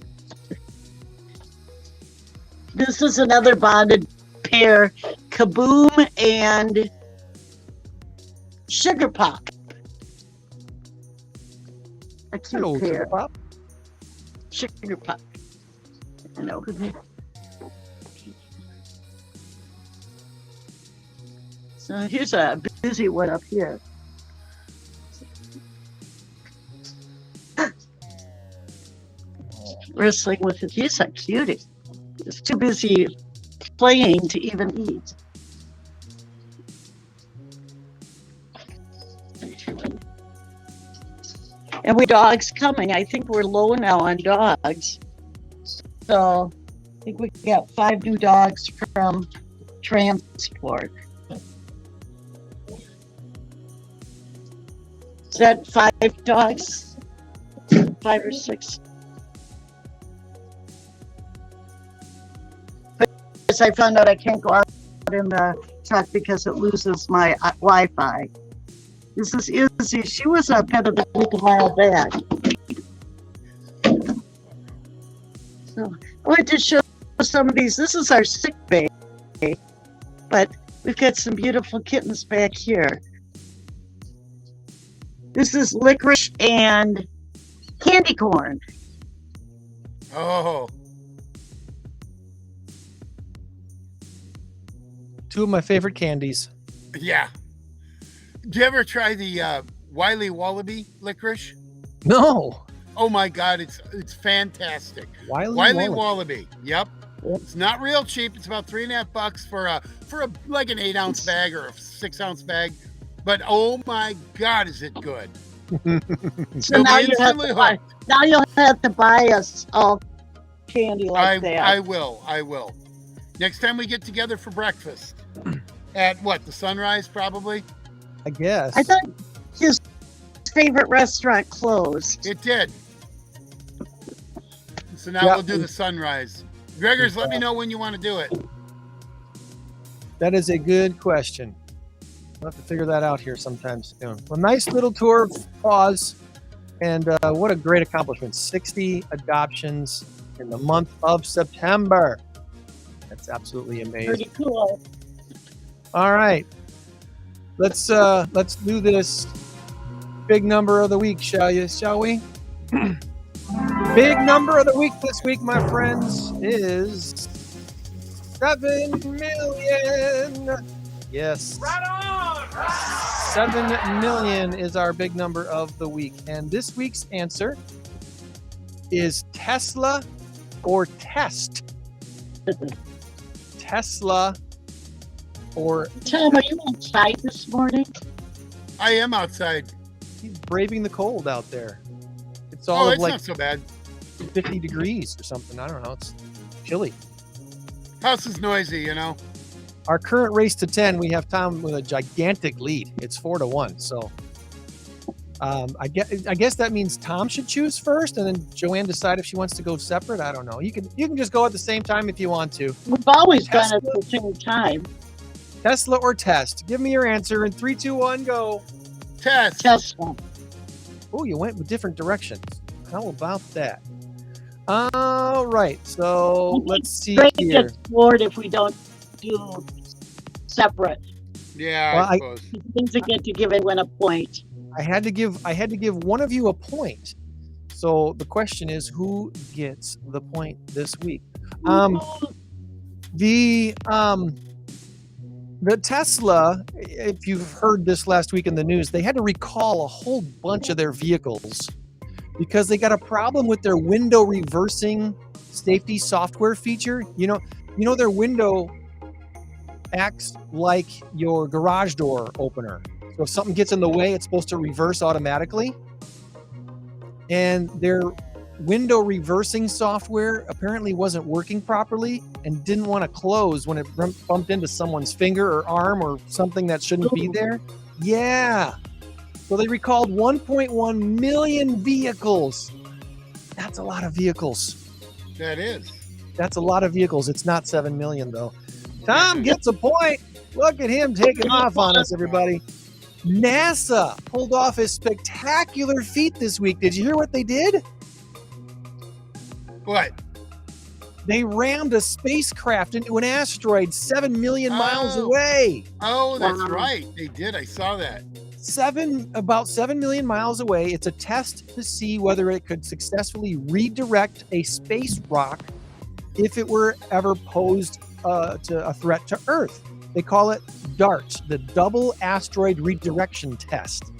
This is another bonded pair, Kaboom and Sugar Pop. A cute Hello, pair. Sugar Pop. Sugar Pop. No. So here's a busy one up here. Wrestling with it. He's a cutie. He's too busy playing to even eat. And we dogs coming. I think we're low now on dogs. So I think we got 5 new dogs from transport. Is that 5 dogs? 5 or 6? Because I found out I can't go out in the truck because it loses my Wi-Fi. This is Izzy. She was a pet of the week a while back. So I wanted to show some of these. This is our sick bay, but we've got some beautiful kittens back here. This is Licorice and Candy Corn. Oh. 2 of my favorite candies. Yeah. Do you ever try the Wiley Wallaby licorice? No. Oh my God, it's fantastic. Wiley Wallaby. Yep. It's not real cheap. It's about $3.50 for a like an 8-ounce bag or a 6-ounce bag. But oh my God, is it good? So now you'll have to buy us all candy like that. I will. Next time we get together for breakfast at what, the Sunrise probably? I guess. I thought his favorite restaurant closed. It did. So now we'll do the Sunrise. Gregors, let me know when you want to do it. That is a good question. We'll have to figure that out here sometime soon. Well, nice little tour of PAWS, and what a great accomplishment. 60 adoptions in the month of September. That's absolutely amazing. Pretty cool. All right. Let's do this big number of the week, shall we? Big number of the week this week, my friends, is 7 million. Yes. Right on! 7 million is our big number of the week. And this week's answer is Tesla or test. Tesla or... Tom, are you outside this morning? I am outside. He's braving the cold out there. It's all it's like not so bad. 50 degrees or something. I don't know. It's chilly. House is noisy, you know. Our current race to 10, we have Tom with a gigantic lead. It's 4-1. So I guess that means Tom should choose first, and then Joann decide if she wants to go separate. I don't know. You can just go at the same time if you want to. We've always gone at the same time. Tesla or test? Give me your answer in 3, 2, 1, go. Test. Tesla. Oh, you went with different directions. How about that? All right. So let's see Greg here. gets bored if we don't do separate. Yeah, Well, I suppose. He doesn't get to give everyone a point. I had to give one of you a point. So the question is, who gets the point this week? The Tesla, if you've heard this last week in the news, they had to recall a whole bunch of their vehicles because they got a problem with their window reversing safety software feature. You know their window acts like your garage door opener. So if something gets in the way, it's supposed to reverse automatically. And their window reversing software apparently wasn't working properly and didn't want to close when it bumped into someone's finger or arm or something that shouldn't be there. Yeah. So they recalled 1.1 million vehicles. That's a lot of vehicles. That is. That's a lot of vehicles. It's not 7 million, though. Tom gets a point. Look at him taking off on us, everybody. NASA pulled off a spectacular feat this week. Did you hear what they did? What? They rammed a spacecraft into an asteroid 7 million miles away. Oh, that's right. They did. I saw that. About 7 million miles away. It's a test to see whether it could successfully redirect a space rock if it were ever posed to a threat to Earth. They call it DART, the Double Asteroid Redirection Test.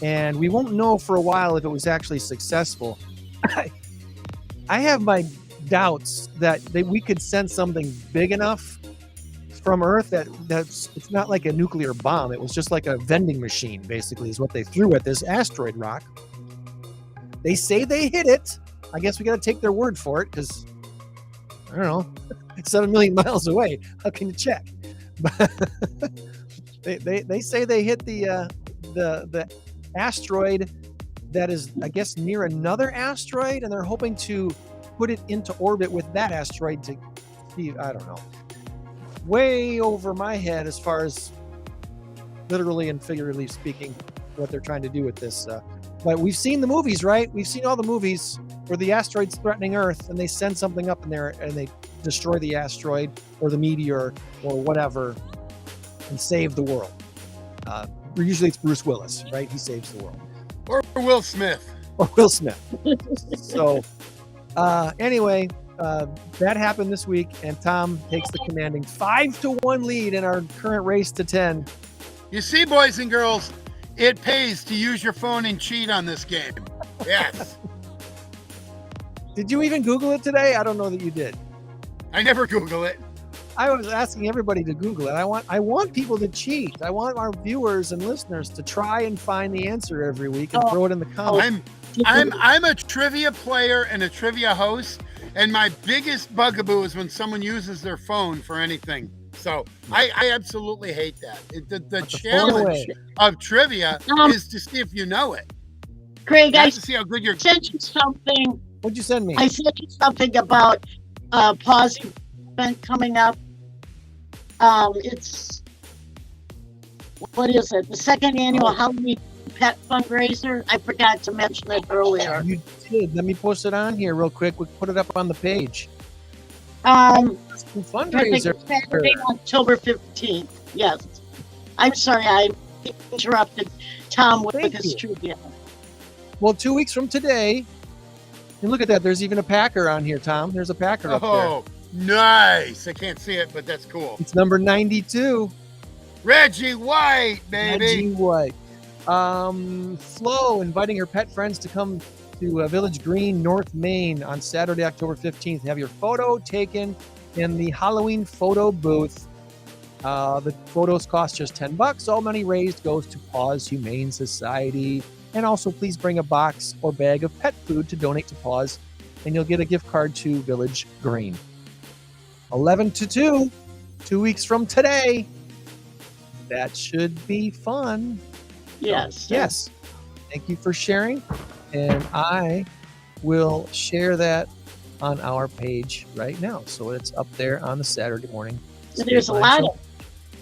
And we won't know for a while if it was actually successful. I have my doubts that we could send something big enough from Earth that's it's not like a nuclear bomb. It was just like a vending machine, basically, is what they threw at this asteroid rock. They say they hit it. I guess we got to take their word for it because, I don't know, it's 7 million miles away. How can you check? they say they hit the asteroid that is, I guess, near another asteroid, and they're hoping to put it into orbit with that asteroid to see, I don't know. Way over my head as far as literally and figuratively speaking what they're trying to do with this. But we've seen the movies, right? We've seen all the movies where the asteroid's threatening Earth and they send something up in there and they destroy the asteroid or the meteor or whatever and save the world. Usually it's Bruce Willis, right? He saves the world. Or Will Smith. Or Will Smith. So anyway, that happened this week, and Tom takes the commanding 5-1 lead in our current race to 10. You see, boys and girls, it pays to use your phone and cheat on this game. Yes. Did you even Google it today? I don't know that you did. I never Google it. I was asking everybody to Google it. I want people to cheat. I want our viewers and listeners to try and find the answer every week and throw it in the comments. I'm a trivia player and a trivia host, and my biggest bugaboo is when someone uses their phone for anything. So I absolutely hate that. The challenge of trivia is to see if you know it. Greg, I to see how good you're. Sent you something. What'd you send me? I sent you something about PAWS event coming up. It's, what is it? The second annual Halloween pet fundraiser. I forgot to mention it earlier. You did. Let me post it on here real quick. We'll put it up on the page. Fundraiser. Saturday, October 15th. Yes. I'm sorry I interrupted Tom with his trivia. Well, 2 weeks from today, and look at that. There's even a Packer on here, Tom. There's a Packer up there. Oh, nice. I can't see it, but that's cool. It's number 92. Reggie White, baby. Reggie White. Flo inviting her pet friends to come to Village Green, North Main on Saturday, October 15th. Have your photo taken in the Halloween photo booth. The photos cost just $10. All money raised goes to PAWS Humane Society. And also, please bring a box or bag of pet food to donate to PAWS, and you'll get a gift card to Village Green. 11 to 2, 2 weeks from today. That should be fun. Yes. So, yes. Thank you for sharing. And I will share that on our page right now. So it's up there on the Saturday morning. There's a lot of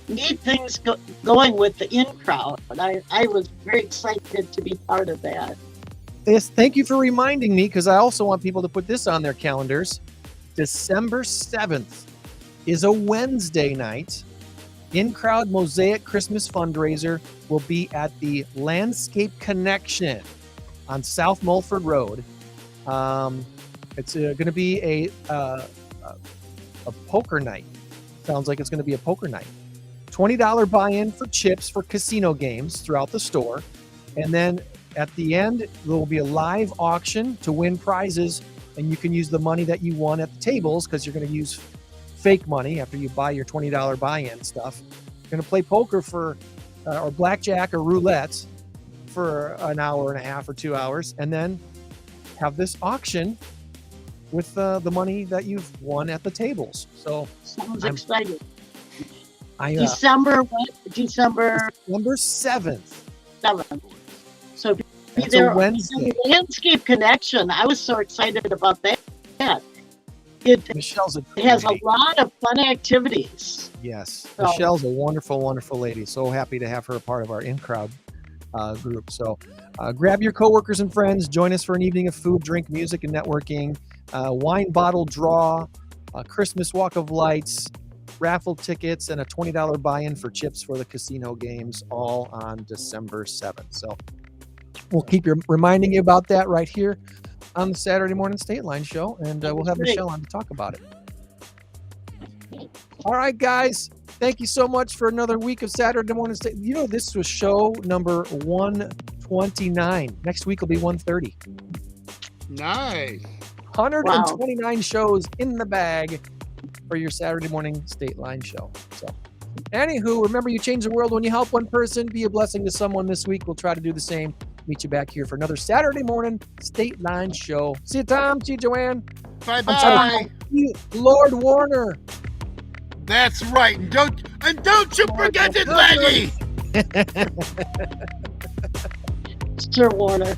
neat things going with the in-crowd. I was very excited to be part of that. Yes, thank you for reminding me, because I also want people to put this on their calendars. December 7th is a Wednesday night. In-crowd Mosaic Christmas fundraiser will be at the Landscape Connection on South Mulford Road. It's going to be a poker night. Sounds like it's going to be a poker night. $20 buy-in for chips for casino games throughout the store. And then at the end, there will be a live auction to win prizes, and you can use the money that you won at the tables, because you're going to use fake money after you buy your $20 buy-in stuff. You're going to play poker for, or blackjack or roulette for an hour and a half or 2 hours, and then have this auction with the money that you've won at the tables. So sounds exciting. December what? December 7th. 7th. So be That's there a Wednesday. The Landscape Connection. I was so excited about that. It has a lot of fun activities. Yes. So, Michelle's a wonderful, wonderful lady. So happy to have her a part of our in-crowd group. So grab your coworkers and friends. Join us for an evening of food, drink, music, and networking. Wine bottle draw, Christmas walk of lights, raffle tickets, and a $20 buy-in for chips for the casino games, all on December 7th. So we'll keep reminding you about that right here on the Saturday Morning Stateline Show, and we'll have Michelle on to talk about it. All right, guys. Thank you so much for another week of Saturday Morning State. You know, this was show number 129. Next week will be 130. Nice. 129 shows in the bag for your Saturday Morning Stateline Show. So, anywho, remember, you change the world when you help one person. Be a blessing to someone this week. We'll try to do the same. Meet you back here for another Saturday Morning Stateline Show. See you, Tom. See you, Joann. Bye-bye. Lord Warner. That's right. And don't you forget it, Leggy. Sir Warner.